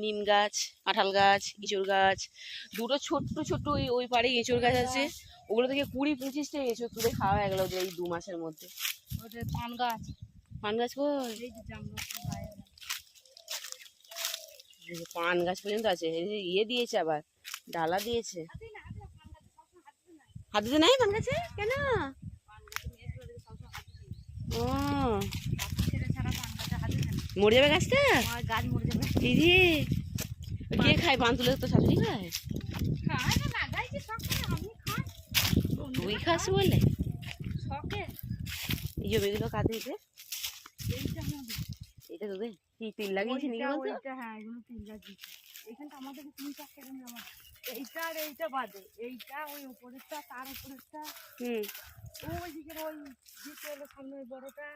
নিম গাছ, কাঁঠাল গাছ, এঁচড় গাছ, দুটো ছোট্ট ছোট্ট ওই পাড়ে এঁচড় গাছ আছে, ওগুলো থেকে 20-25টা এঁচড় তুলে খাওয়া হয়ে গেল এই 2 মাসের মধ্যে। পান গাছ, পান গাছ কই? পান গাছ পর্যন্ত আছে, ইয়ে দিয়েছে আবার ডালা দিয়েছে। হাত দিতে নাই পান গাছে কেন? ও মরে যাবে গাছটা? গাছ মরে যাবে। দিদি কে খায় পান তুলে? তো শাশুড়ি খায়। তুই খাস বলে এই জমিগুলো কাঁদে এটা? এটা তোদের কি তিল লাগিয়েছে নাকি বলতো? হ্যাঁ এগুলো তিল লাগিয়েছে। এখানটা আমাদের 3-4টা জমি আমার, এইটা আর এইটা বাদে, এইটা ওই উপরেরটা, তার উপরেরটা, ওই দিকের ওই দিকে হলো সামনে ওই বড়টা,